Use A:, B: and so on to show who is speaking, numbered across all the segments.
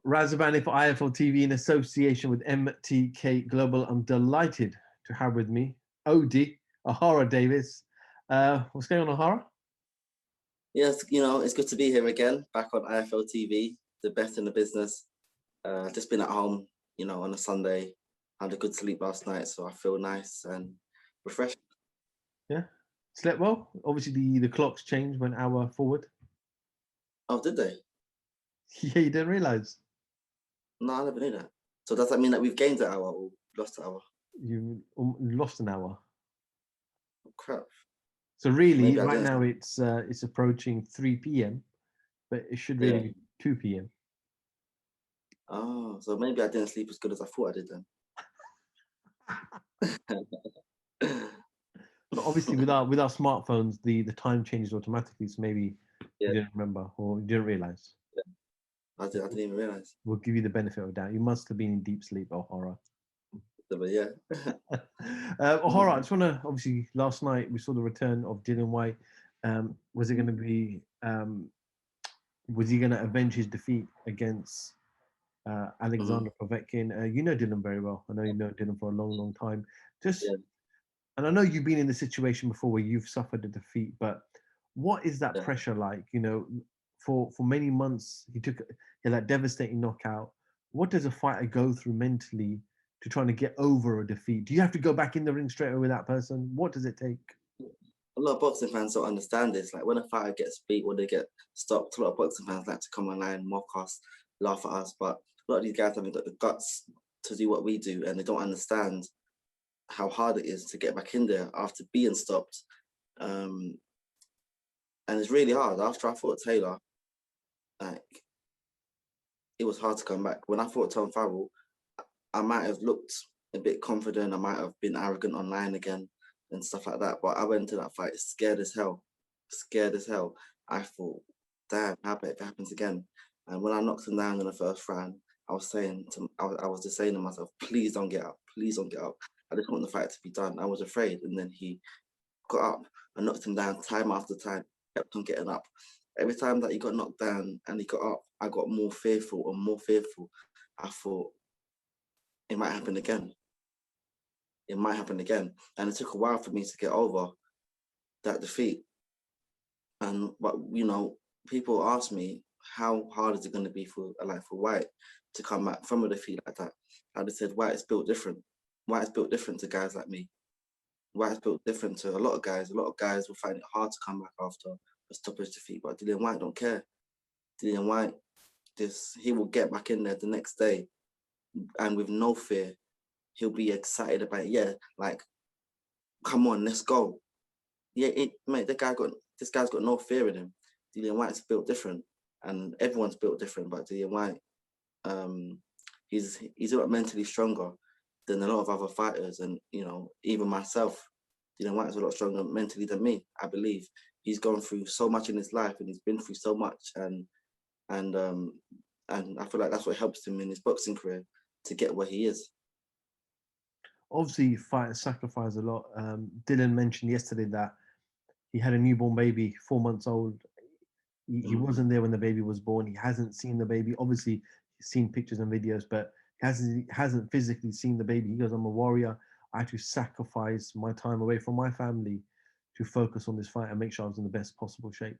A: Razabani for IFL TV in association with MTK Global. I'm delighted to have with me Odie, Ohara Davis. What's going on, Ohara?
B: Yes, it's good to be here again, back on IFL TV, the best in the business. Just been at home, on a Sunday. Had a good sleep last night, so I feel nice and refreshed.
A: Yeah, slept well. Obviously, the clocks changed 1 hour forward.
B: Oh, did they?
A: Yeah, you didn't realize.
B: No, I never knew that. So does that mean that we've gained an hour or lost an hour?
A: You lost an hour.
B: Oh, crap.
A: So really,
B: Maybe I
A: right
B: didn't.
A: now it's approaching 3 p.m., but it should really
B: Yeah.
A: be 2 p.m.
B: Oh, so maybe I didn't sleep as good as I thought I did then.
A: But obviously, with our smartphones, the time changes automatically. So maybe
B: Yeah,
A: you didn't remember or you didn't realize.
B: I didn't even realize.
A: We'll give you the benefit of doubt. You must have been in deep sleep, O'Hara.
B: But yeah.
A: O'Hara, I just want to, obviously, last night we saw the return of Dylan Whyte. Was it going to be, was he going to avenge his defeat against
B: Mhm.
A: Alexander Povetkin? You know Dylan very well. I know you know Dylan for a long, long time. Just,
B: Yeah.
A: and I know you've been in the situation before where you've suffered a defeat, but what is that
B: Yeah.
A: pressure like? For many months he took that devastating knockout. What does a fighter go through mentally to trying to get over a defeat? Do you have to go back in the ring straight away with that person? What does it take?
B: A lot of boxing fans don't understand this. Like when a fighter gets beat or they get stopped, a lot of boxing fans like to come online, mock us, laugh at us. But a lot of these guys haven't got the guts to do what we do, and they don't understand how hard it is to get back in there after being stopped. And it's really hard. After I fought Taylor, like it was hard to come back. When I fought Tom Farrell, I might have looked a bit confident. I might have been arrogant online again and stuff like that. But I went into that fight scared as hell. Scared as hell. I thought, damn, I bet if it happens again. And when I knocked him down in the first round, I was just saying to myself, please don't get up. Please don't get up. I just want the fight to be done. I was afraid. And then he got up and knocked him down time after time, kept on getting up. Every time that he got knocked down and he got up, I got more fearful and more fearful. I thought, it might happen again. It might happen again. And it took a while for me to get over that defeat. But people ask me, how hard is it going to be for Whyte to come back from a defeat like that? I just said, Whyte is built different. Whyte is built different to guys like me. Whyte is built different to a lot of guys. A lot of guys will find it hard to come back after a stoppage defeat, but Dillian Whyte don't care. Dillian Whyte, he will get back in there the next day, and with no fear, he'll be excited about it. Yeah, like, come on, let's go. Yeah, mate, this guy's got no fear in him. Dillian Whyte's built different, and everyone's built different, but Dillian Whyte, he's a lot mentally stronger than a lot of other fighters, and even myself. Dillian Whyte is a lot stronger mentally than me, I believe. He's gone through so much in his life, and he's been through so much, and I feel like that's what helps him in his boxing career to get where he is.
A: Obviously, fighters sacrifice a lot. Dylan mentioned yesterday that he had a newborn baby, 4 months old. He wasn't there when the baby was born. He hasn't seen the baby. Obviously, he's seen pictures and videos, but hasn't physically seen the baby. He goes, I'm a warrior. I had to sacrifice my time away from my family to focus on this fight and make sure I was in the best possible shape.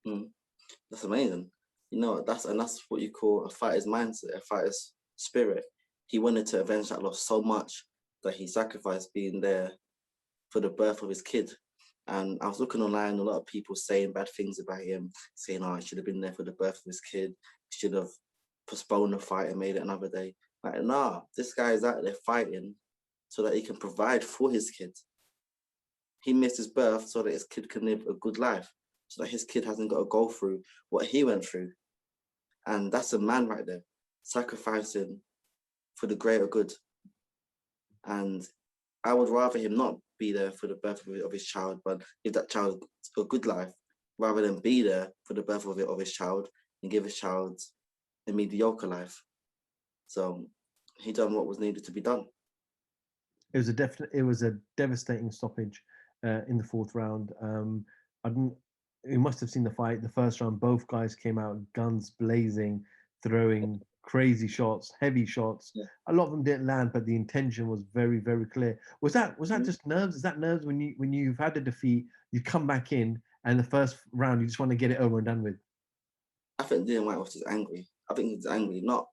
B: That's amazing. That's what you call a fighter's mindset, a fighter's spirit. He wanted to avenge that loss so much that he sacrificed being there for the birth of his kid. And I was looking online, a lot of people saying bad things about him, saying, oh, he should have been there for the birth of his kid. He should have postponed the fight and made it another day. Like, nah, this guy is out there fighting so that he can provide for his kid. He missed his birth so that his kid can live a good life, so that his kid hasn't got to go through what he went through. And that's a man right there, sacrificing for the greater good. And I would rather him not be there for the birth of his child, but give that child a good life, rather than be there for the birth of his child and give his child a mediocre life. So he done what was needed to be done.
A: It was a devastating stoppage in the fourth round. You must have seen the fight. The first round, both guys came out guns blazing. throwing crazy shots, heavy shots.
B: Yeah.
A: A lot of them didn't land, but the intention was very, very clear. Was that
B: Mhm.
A: just nerves? Is that nerves when you've had a defeat, you come back in and the first round you just want to get it over and done with?
B: I think Dylan White was just angry. I think he's angry, not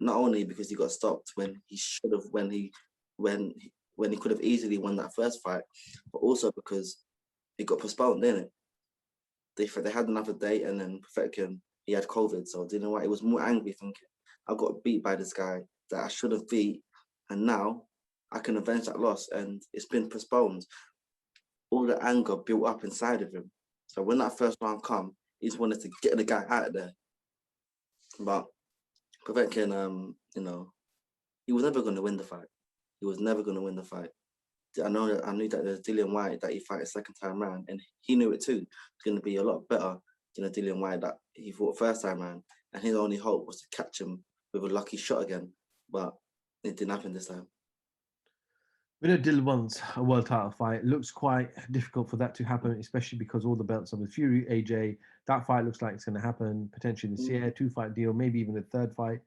B: only because he got stopped when he should have, when he could have easily won that first fight, but also because it got postponed, didn't it? They had another date, and then Perfection, he had COVID, so Dylan White, he was more angry, thinking, I got beat by this guy that I should have beat, and now I can avenge that loss, and it's been postponed. All the anger built up inside of him. So when that first round come, he just wanted to get the guy out of there. But Perfection, he was never going to win the fight. He was never going to win the fight. I knew that there's Dillian White that he fight a second time round, and he knew it too. It's going to be a lot better than the Dillian White that he fought first time round. And his only hope was to catch him with a lucky shot again, but it didn't happen this time.
A: We know Dylan wants a world title fight. It looks quite difficult for that to happen, especially because all the belts are with Fury, AJ. That fight looks like it's going to happen potentially this year. 2-fight deal, maybe even a third fight.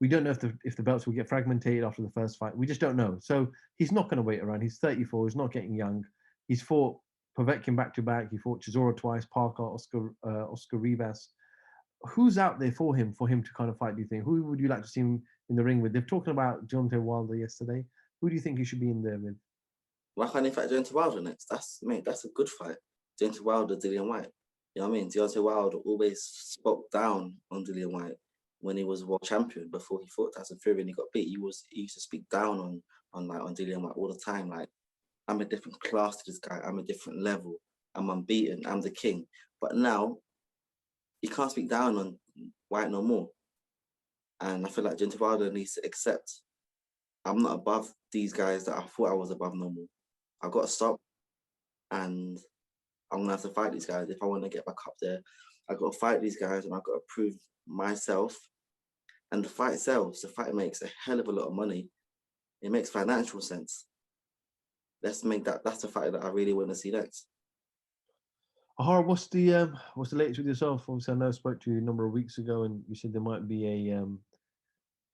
A: We don't know if the belts will get fragmented after the first fight. We just don't know. So he's not going to wait around. He's 34. He's not getting young. He's fought Povetkin back to back. He fought Chisora twice, Parker, Oscar Rivas. Who's out there for him to kind of fight? Do you think? Who would you like to see him in the ring with? They've talked about Deontay Wilder yesterday. Who do you think he should be in there with?
B: Why can't he fight Deontay Wilder next? That's a good fight. Deontay Wilder, Dillian White. You know what I mean? Deontay Wilder always spoke down on Dillian White when he was world champion before he fought Tyson Fury and he got beat. He used to speak down on Dillian White all the time. Like, I'm a different class to this guy. I'm a different level. I'm unbeaten. I'm the king. But now he can't speak down on White no more. And I feel like Deontay Wilder needs to accept I'm not above these guys that I thought I was above no more. I've got to stop, and I'm gonna have to fight these guys if I want to get back up there. I've got to fight these guys, and I've got to prove myself. And the fight sells. The fight makes a hell of a lot of money. It makes financial sense. Let's make that. That's the fight that I really want to see next.
A: Ohara, what's the latest with yourself? Obviously, I know I spoke to you a number of weeks ago, and you said there might be a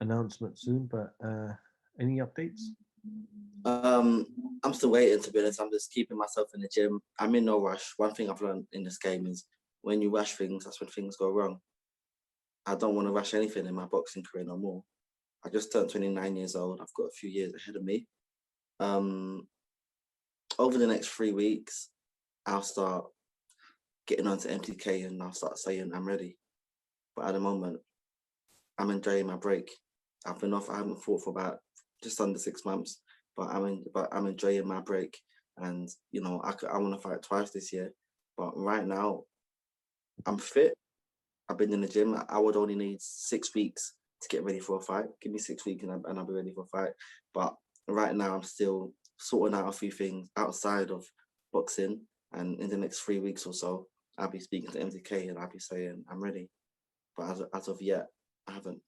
A: announcement soon. But any updates?
B: I'm still waiting, to be honest. I'm just keeping myself in the gym. I'm in no rush. One thing I've learned in this game is when you rush things, that's when things go wrong. I don't want to rush anything in my boxing career no more. I just turned 29 years old. I've got a few years ahead of me. Over the next 3 weeks, I'll start getting onto MTK and I'll start saying I'm ready. But at the moment, I'm enjoying my break. I've been off. I haven't fought for about just under 6 months, but I'm enjoying my break. And I want to fight twice this year. But right now, I'm fit. I've been in the gym. I would only need 6 weeks to get ready for a fight. Give me 6 weeks and I'll be ready for a fight. But right now, I'm still sorting out a few things outside of boxing. And in the next 3 weeks or so, I'll be speaking to MTK and I'll be saying I'm ready. But as of yet, I haven't.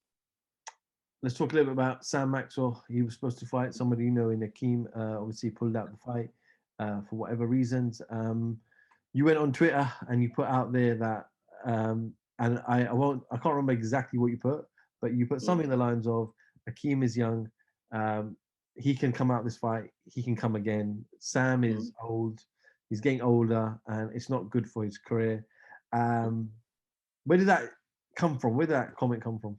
A: Let's talk a little bit about Sam Maxwell. He was supposed to fight somebody in Akeem. Obviously, pulled out the fight for whatever reasons. You went on Twitter and you put out there that, and I can't remember exactly what you put, but you put something in the lines of Akeem is young. He can come out this fight. He can come again. Sam is old. He's getting older, and it's not good for his career. Where did that come from? Where did that comment come from?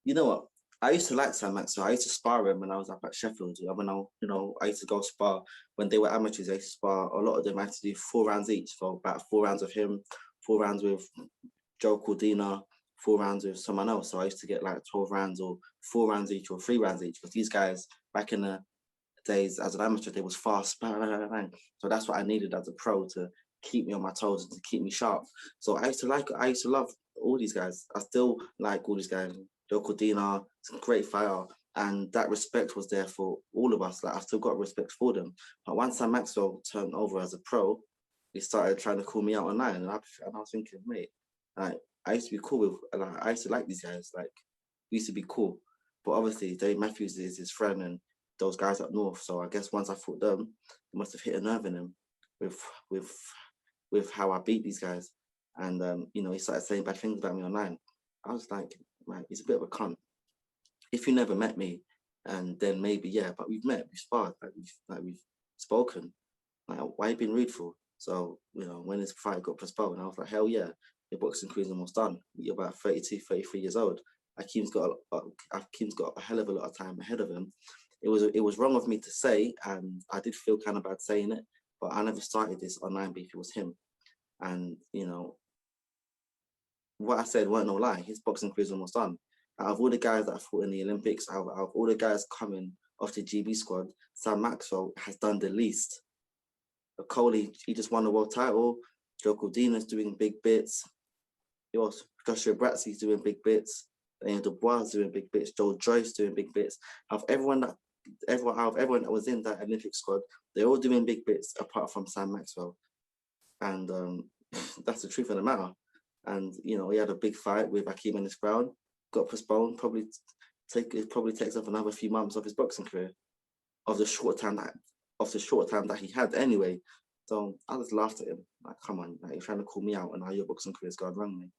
B: You know what? I used to like Sam Maxwell. I used to spar him when I was up at Sheffield. I used to go spar when they were amateurs. I used to spar. A lot of them had to do 4 rounds each. So about 4 rounds with him, 4 rounds with Joe Cordina, 4 rounds with someone else. So I used to get like 12 rounds or 4 rounds each or 3 rounds each. Because these guys back in the days as an amateur, they was fast. Bang, bang, bang, bang. So that's what I needed as a pro to keep me on my toes and to keep me sharp. So I used to love all these guys. I still like all these guys. Joe Cordina, it's a great fighter, and that respect was there for all of us. Like, I still got respect for them. But once Sam Maxwell turned over as a pro, he started trying to call me out online, and I was thinking, mate, like, I used to be cool with, like, I used to like these guys. Like, we used to be cool. But obviously, Dave Matthews is his friend, and those guys up north. So I guess once I fought them, it must have hit a nerve in him with how I beat these guys. And he started saying bad things about me online. I was like, right? He's a bit of a cunt. If you never met me, and then maybe, yeah, but we've met, we've sparred, we've spoken. Like, why you been rude for? So, when his fight got postponed, I was like, hell yeah, your boxing career's almost done. You're about 32, 33 years old. Akeem's got a hell of a lot of time ahead of him. It was wrong of me to say, and I did feel kind of bad saying it, but I never started this online beef. It was him. And, what I said weren't no lie. His boxing career's almost done. Out of all the guys that I fought in the Olympics, out of all the guys coming off the GB squad, Sam Maxwell has done the least. Coley, he just won the world title. Joe Cordina's doing big bits. Joshua Bratsy's doing big bits. Daniel Dubois is doing big bits. Joe Joyce doing big bits. Out of everyone that was in that Olympic squad, they're all doing big bits apart from Sam Maxwell. And that's the truth of the matter. And he had a big fight with Akeem in this ground, got postponed. It probably takes up another few months of his boxing career, of the short time that he had anyway. So I just laughed at him. Like, come on, like, you're trying to call me out, and now your boxing career's gone wrong, mate.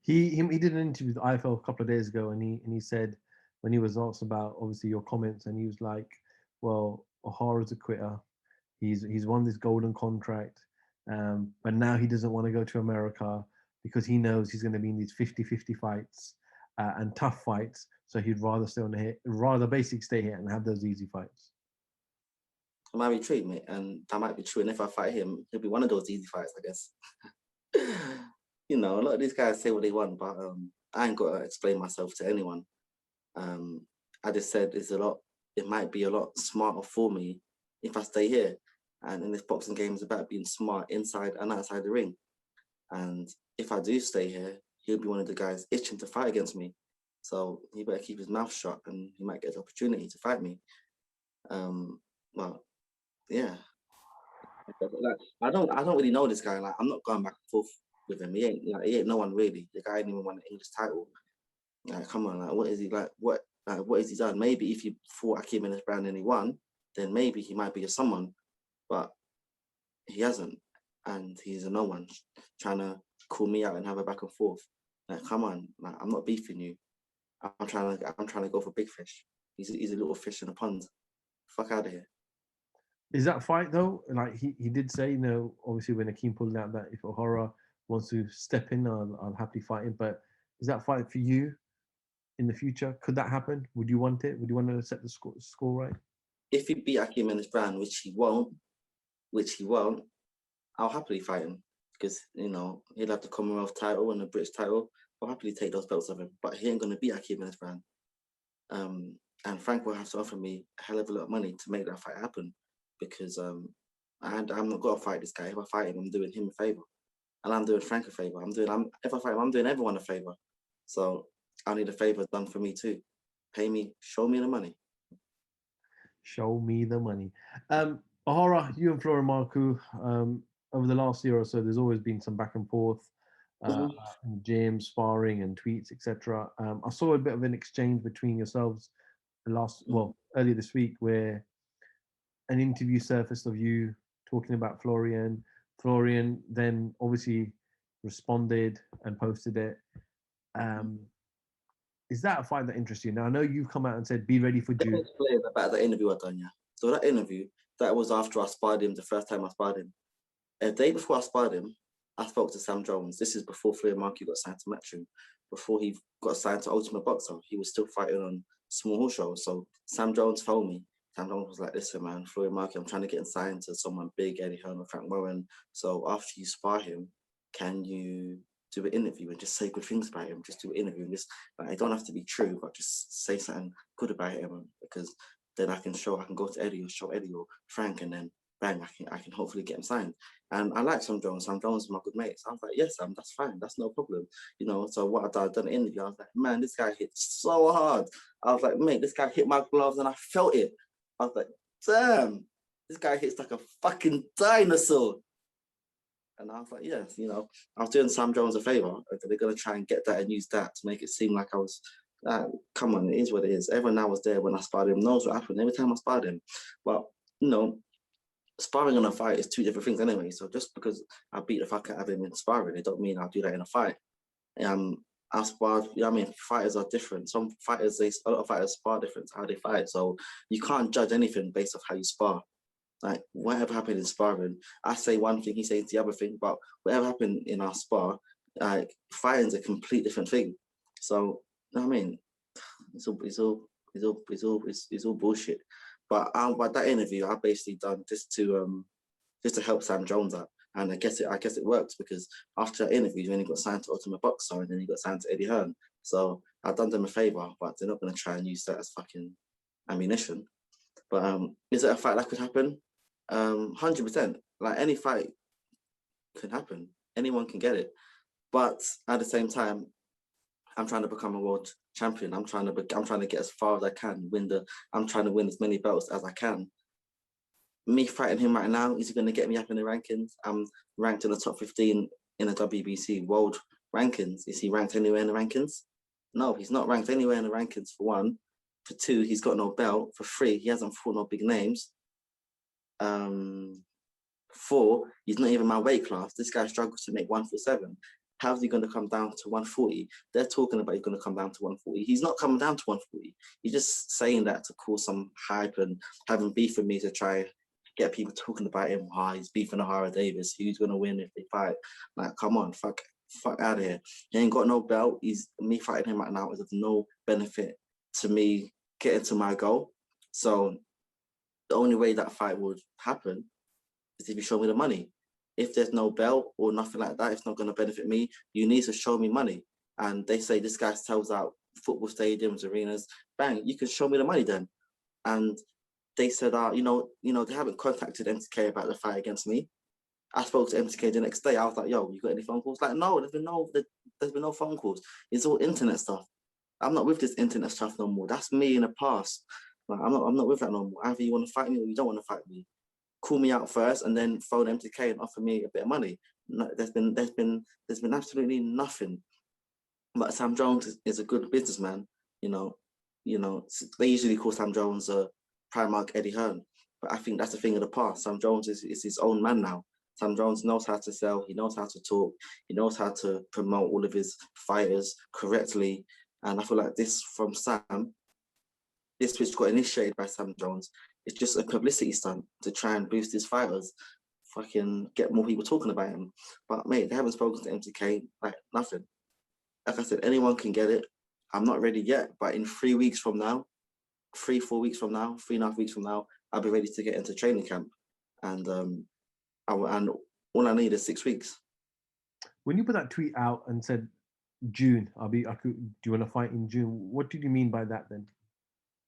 A: He did an interview with IFL a couple of days ago, and he said, when he was asked about obviously your comments, and he was like, well, Ohara's a quitter. He's won this golden contract, but now he doesn't want to go to America because he knows he's going to be in these 50-50 fights and tough fights. So he'd rather basically stay here and have those easy fights.
B: It might be true, mate, and that might be true. And if I fight him, he'll be one of those easy fights, I guess. A lot of these guys say what they want, but I ain't got to explain myself to anyone. I just said it might be a lot smarter for me if I stay here. And in this boxing game, it's about being smart inside and outside the ring. And if I do stay here, he'll be one of the guys itching to fight against me. So he better keep his mouth shut, and he might get the opportunity to fight me. Well, yeah. Like, I don't really know this guy. Like, I'm not going back and forth with him. He ain't no one really. The guy ain't even won an English title. Like, come on, like, what is he like? What has he done? Maybe if he fought Akeem in his brand and he won, then maybe he might be a someone. But he hasn't, and he's a no one trying to call me out and have a back and forth. Like, come on, like, I'm not beefing you. I'm trying to go for big fish. He's a little fish in a pond. Fuck out of here.
A: Is that fight though? Like he did say, obviously when Akeem pulled out that if Ohara wants to step in, I'll happily fight him. But is that fight for you in the future? Could that happen? Would you want it? Would you want to set the score right?
B: If he beat Akeem in his brand, which he won't, I'll happily fight him, because he'll have the Commonwealth title and the British title. I'll happily take those belts of him, but he ain't gonna beat Akeem in his brand. And Frank will have to offer me a hell of a lot of money to make that fight happen, because I'm not gonna fight this guy. If I fight him, I'm doing him a favor, and I'm doing Frank a favor. If I fight him, I'm doing everyone a favor. So I need a favor done for me too. Pay me, show me the money. Show me the money.
A: Ohara, you and Flora Marku, over the last year or so, there's always been some back and forth, in the gym, sparring and tweets, etc. I saw a bit of an exchange between yourselves earlier this week, where an interview surfaced of you talking about Florian. Florian then obviously responded and posted it. Is that a fight that interests you? Now, I know you've come out and said, be ready for June.
B: Explain about the interview I done, yeah. So that interview, that was after I sparred him, the first time I sparred him. A day before I sparred him, I spoke to Sam Jones. This is before Marku got signed to Matchroom. Before he got signed to Ultimate Boxer, he was still fighting on small hall shows. So Sam Jones phoned me. Sam Jones was like, listen, man, Marku, I'm trying to get signed to someone big, Eddie Hearn or Frank Warren. So after you spar him, can you do an interview and just say good things about him? Just do an interview and just, like, it don't have to be true, but just say something good about him, because then I can go to Eddie or show Eddie or Frank, and then bang, I can hopefully get him signed. And I like Sam Jones. Sam Jones is my good mate. So I was like, yes, Sam, that's fine. That's no problem. So what I've done an interview, I was like, man, this guy hit so hard. I was like, mate, this guy hit my gloves and I felt it. I was like, damn, this guy hits like a fucking dinosaur. And I was like, yes, I was doing Sam Jones a favor. They're going to try and get that and use that to make it seem like I was, come on, it is what it is. Everyone that was there when I sparred him knows what happened every time I sparred him. But, sparring and a fight is two different things anyway. So just because I beat the fuck out of him in sparring, it don't mean I'll do that in a fight. I sparred, you know what I mean? Fighters are different. Some fighters, a lot of fighters spar different how they fight. So you can't judge anything based off how you spar. Like whatever happened in sparring, I say one thing, he says the other thing, but whatever happened in our spar, like fighting's a complete different thing. So, you know what I mean? It's all bullshit. But by that interview, I basically done just to help Sam Jones out. And I guess it worked because after that interview, when he got signed to Ultimate Boxer and then he got signed to Eddie Hearn. So I've done them a favor, but they're not gonna try and use that as fucking ammunition. But is it a fight that could happen? 100%. Like any fight can happen. Anyone can get it. But at the same time, I'm trying to become a world champion. I'm trying to get as far as I can. I'm trying to win as many belts as I can. Me fighting him right now, is he going to get me up in the rankings? I'm ranked in the top 15 in the WBC world rankings. Is he ranked anywhere in the rankings? No, he's not ranked anywhere in the rankings, for one. For two, he's got no belt. For three, he hasn't fought no big names. Four, he's not even my weight class. This guy struggles to make 147. How's he going to come down to 140? They're talking about he's going to come down to 140. He's not coming down to 140. He's just saying that to cause some hype and having beef with me to try get people talking about him. He's beefing Ohara Davis. Who's going to win if they fight? Like, come on, fuck out of here. He ain't got no belt. Me fighting him right now is of no benefit to me getting to my goal. So the only way that fight would happen is if you show me the money. If there's no belt or nothing like that, it's not going to benefit me. You need to show me money. And they say this guy sells out football stadiums, arenas. Bang, you can show me the money then. And they said, they haven't contacted MTK about the fight against me. I spoke to MTK the next day. I was like, yo, you got any phone calls? Like, no, there's been no phone calls. It's all internet stuff. I'm not with this internet stuff no more. That's me in the past. Like, I'm not with that no more. Either you want to fight me or you don't want to fight me. Call me out first and then phone MTK and offer me a bit of money. No, there's been absolutely nothing. But Sam Jones is a good businessman. They usually call Sam Jones a Primark Eddie Hearn, but I think that's a thing of the past. Sam Jones is his own man now. Sam Jones knows how to sell. He knows how to talk. He knows how to promote all of his fighters correctly. And I feel like this from Sam, this which got initiated by Sam Jones, it's just a publicity stunt to try and boost his fighters, fucking get more people talking about him. But mate, they haven't spoken to MTK, like nothing. Like I said, anyone can get it. I'm not ready yet, but in 3 weeks from now, 3-4 weeks from now, 3.5 weeks from now, I'll be ready to get into training camp. And all I need is 6 weeks.
A: When you put that tweet out and said June, do you want to fight in June? What did you mean by that then?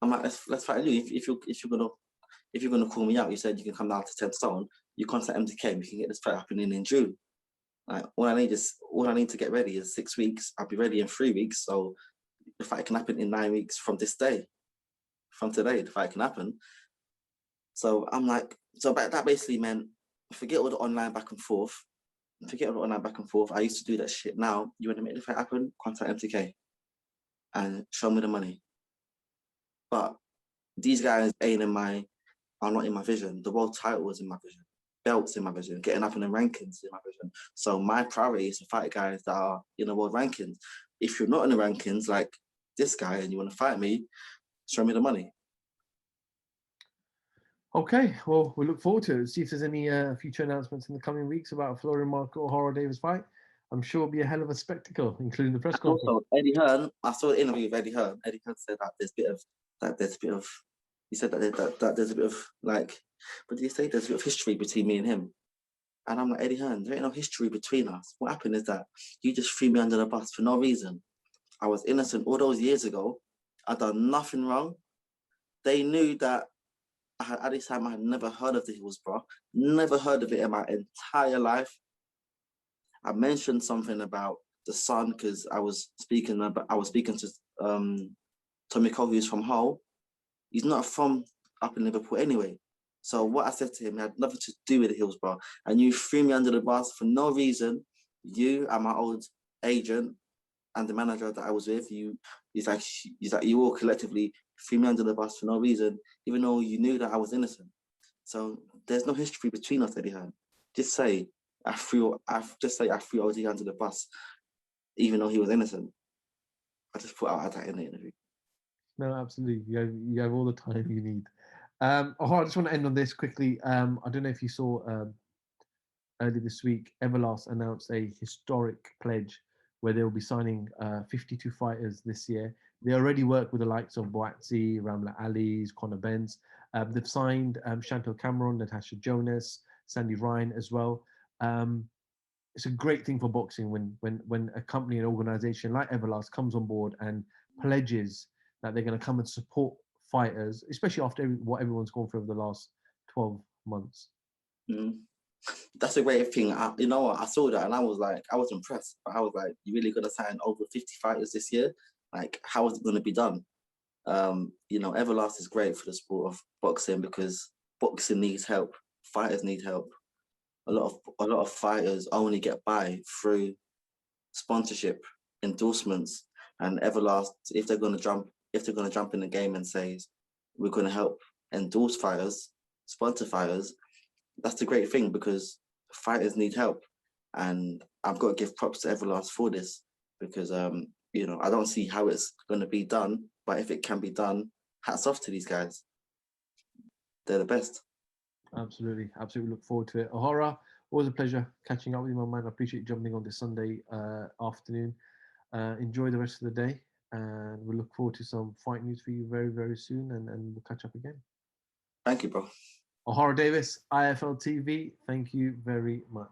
B: I'm like, let's fight you. If you're gonna call me out, you said you can come down to 10 stone. You contact MTK and we can get this fight happening in June. Like all I need to get ready is 6 weeks. I'll be ready in 3 weeks. So the fight can happen in 9 weeks from this day. From today, the fight can happen. So I'm like, that basically meant forget all the online back and forth. I used to do that shit. Now you want to make the fight happen? Contact MTK and show me the money. But these guys are not in my vision. The world title is in my vision. Belts in my vision. Getting up in the rankings in my vision. So my priority is to fight guys that are in the world rankings. If you're not in the rankings, like this guy, and you want to fight me, show me the money.
A: Okay, well, we look forward to it. See if there's any future announcements in the coming weeks about Florian Marku or Ohara Davis fight. I'm sure it'll be a hell of a spectacle, including the press conference.
B: Also, Eddie Hearn, I saw an interview with Eddie Hearn. Eddie Hearn said that he said that there's a bit of like, what did he say? There's a bit of history between me and him. And I'm like, Eddie Hearn, there ain't no history between us. What happened is that you just threw me under the bus for no reason. I was innocent all those years ago. I'd done nothing wrong. They knew that at this time I had never heard of the Hillsborough, never heard of it in my entire life. I mentioned something about the son because I was speaking to Tommy Cole, who's from Hull. He's not from up in Liverpool anyway. So what I said to him had nothing to do with the Hillsborough. And you threw me under the bus for no reason. You and my old agent and the manager that I was with, he's like you all collectively threw me under the bus for no reason, even though you knew that I was innocent. So there's no history between us, Eddie Hearn. Just say I threw OD under the bus, even though he was innocent. I just put out that in the interview.
A: No, absolutely. You have all the time you need. I just want to end on this quickly. I don't know if you saw earlier this week, Everlast announced a historic pledge where they will be signing 52 fighters this year. They already work with the likes of Whyte, Ramla Ali's, Conor Benz. They've signed Chantel Cameron, Natasha Jonas, Sandy Ryan as well. It's a great thing for boxing when a company, an organization like Everlast comes on board and pledges that they're going to come and support fighters, especially after what everyone's gone through over the last 12 months.
B: Mm. That's a great thing. You know what? I saw that and I was impressed. But I was like, you really gonna sign over 50 fighters this year? Like, how is it gonna be done? You know, Everlast is great for the sport of boxing because boxing needs help. Fighters need help. A lot of fighters only get by through sponsorship, endorsements, and Everlast. If they're gonna jump in the game and say we're gonna help endorse fighters, sponsor fighters, that's the great thing because fighters need help, and I've got to give props to Everlast for this because you know, I don't see how it's going to be done, but if it can be done, hats off to these guys. They're the best.
A: Absolutely look forward to it. Ohara, always a pleasure catching up with you, my man. I appreciate you jumping on this Sunday afternoon. Enjoy the rest of the day, and we'll look forward to some fight news for you very, very soon, and we'll catch up again.
B: Thank you, bro.
A: Ohara Davis, IFL TV, thank you very much.